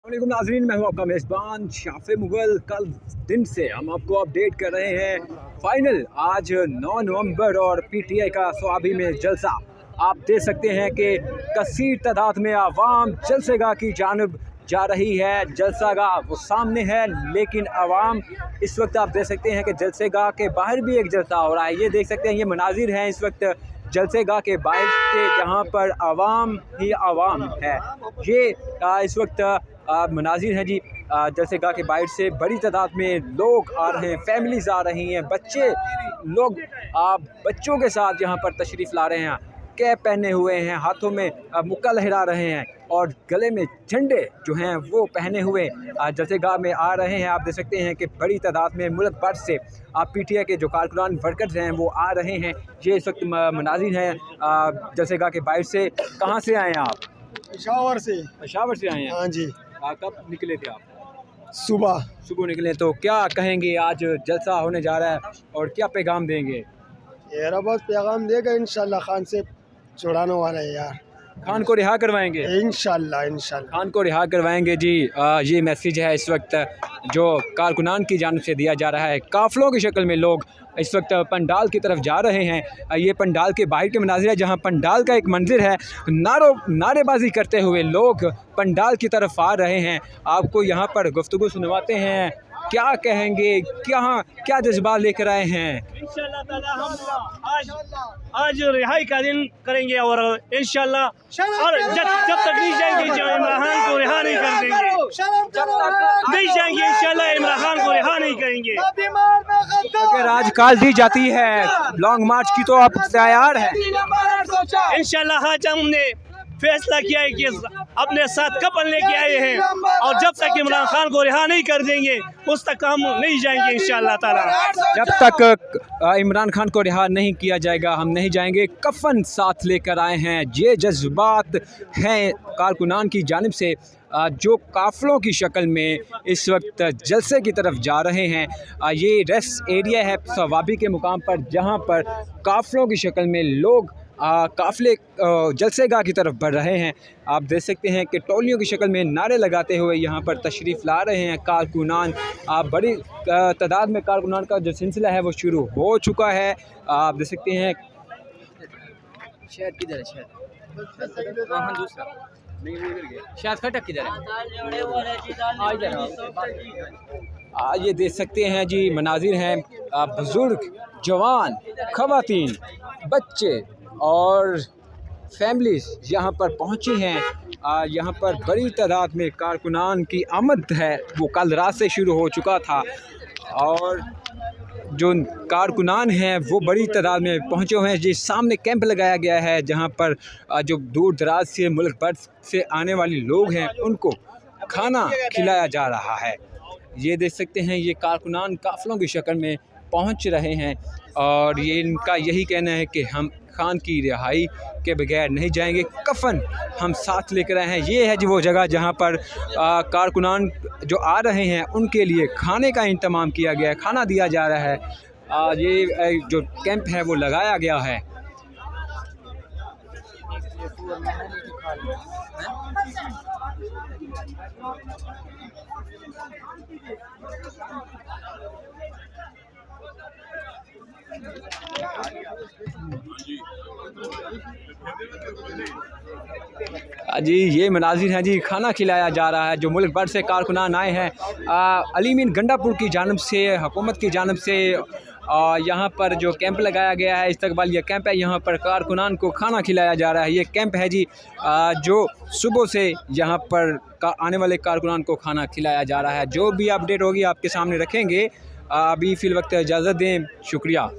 वालेकुम नाज़रीन, मैं हूं आपका मेज़बान शाफ़े मुग़ल। कल दिन से हम आपको अपडेट कर रहे हैं फाइनल आज 9 नवंबर और पीटीआई का स्वाबी में जलसा। आप देख सकते हैं कि कसीर तादाद में आवाम जलसेगाह की जानिब जा रही है। जलसागाह वो सामने है, लेकिन आवाम इस वक्त आप देख सकते हैं कि जलसेगाह के बाहर भी एक जलसा हो रहा है। ये देख सकते हैं, ये मनाजिर हैं इस वक्त जलसेगाह के बाहर के, जहाँ पर आवाम ही आवाम है। ये इस वक्त मनाजिर हैं जी जलसेगाह के बाहर से बड़ी तादाद में लोग आ रहे हैं, फैमिलीज़ आ रही हैं, बच्चे लोग बच्चों के साथ यहाँ पर तशरीफ़ ला रहे हैं। कैप पहने हुए हैं, हाथों में मुक्का लहरा रहे हैं और गले में झंडे जो हैं वो पहने हुए जलसेगाह में आ रहे हैं। आप देख सकते हैं कि बड़ी तादाद में मुल्क भर से पीटीआई के जो कारकुनान वर्कर्स हैं वो आ रहे हैं। ये इस वक्त मनाजिर हैं जलसेगाह के बाहर से। कहाँ से आए हैं आप? पेशावर से। पेशावर से आए हैं? हाँ जी। कब निकले थे आप? सुबह निकले। तो क्या कहेंगे, आज जलसा होने जा रहा है और क्या पैगाम देंगे? यार बस पैगाम देगा, इंशाल्लाह खान से छुड़ाने वाला है यार। खान को रिहा करवाएंगे इंशाल्लाह। खान को रिहा करवाएंगे जी। ये मैसेज है इस वक्त जो कारकुनान की जानिब से दिया जा रहा है। काफ़िलों की शक्ल में लोग इस वक्त पंडाल की तरफ जा रहे हैं। ये पंडाल के बाहर के मनाजिर है, जहाँ पंडाल का एक मंदिर है। नारेबाजी करते हुए लोग पंडाल की तरफ आ रहे हैं। आपको यहाँ पर गुफ्तगू सुनवाते हैं, क्या कहेंगे, क्या जज्बा लेकर आए हैं? इंशाल्लाह ताला हम आज रिहाई का दिन करेंगे और इंशाल्लाह और जब तक नहीं जाएंगे इमरान खान को रिहा नहीं कर देंगे। नहीं जाएंगे इंशाल्लाह, इमरान खान को रिहा नहीं करेंगे। अगर आज कॉल दी जाती है लॉन्ग मार्च की तो आप तैयार हैं? इंशाल्लाह आज हमने फैसला किया है कि अपने साथ कपल लेके आए हैं और जब तक इमरान खान को रिहा नहीं कर देंगे उस तक हम नहीं जाएंगे इंशाल्लाह ताला। जब तक इमरान खान को रिहा नहीं किया जाएगा हम नहीं जाएंगे। कफन साथ लेकर आए हैं। ये जज्बात हैं कारकुनान की जानिब से जो काफ़िलों की शक्ल में इस वक्त जलसे की तरफ जा रहे हैं। ये रेस्ट एरिया है स्वाबी के मुकाम पर, जहाँ पर काफ़िलों की शक्ल में लोग काफ़िले जलसेगाह की तरफ बढ़ रहे हैं। आप देख सकते हैं कि टोलियों की शक्ल में नारे लगाते हुए यहाँ पर तशरीफ़ ला रहे हैं कारकुनान। बड़ी तादाद में कारकुनान का जो सिलसिला है वो शुरू हो चुका है। आप देख सकते हैं शहर किधर है, शहर दूसरा शायद खटक किधर है। ये देख सकते हैं जी, मनाजिर हैं बुज़ुर्ग, जवान, ख़वातीन, बच्चे और फैमिलीज़ यहाँ पर पहुँची हैं। यहाँ पर बड़ी तादाद में कारकुनान की आमद है वो कल रात से शुरू हो चुका था और जो कारकुनान हैं वो बड़ी तादाद में पहुँचे हुए हैं। जी सामने कैंप लगाया गया है, जहाँ पर जो दूर दराज से मुल्क भर से आने वाले लोग हैं उनको खाना खिलाया जा रहा है। ये देख सकते हैं, ये कारकुनान काफ़िलों की शक्ल में पहुँच रहे हैं और ये इनका यही कहना है कि हम खान की रिहाई के बगैर नहीं जाएंगे। कफन हम साथ लेकर आए हैं। ये है जी वो जगह जहाँ पर कारकुनान जो आ रहे हैं उनके लिए खाने का इंतज़ाम किया गया है, खाना दिया जा रहा है। ये जो कैंप है वो लगाया गया है। जी ये मनाजिर हैं जी, खाना खिलाया जा रहा है। जो मुल्क भर से कारकुनान आए हैं अलीमीन गंडापुर की जानिब से, हुकूमत की जानिब से यहाँ पर जो कैंप लगाया गया है, इस्तकबालिया कैंप है, यहाँ पर कारकुनान को खाना खिलाया जा रहा है। ये कैंप है जी जो सुबह से यहाँ पर आने वाले कारकुनान को खाना खिलाया जा रहा है। जो भी अपडेट होगी आपके सामने रखेंगे। अभी फ़िल वक्त इजाज़त दें, शुक्रिया।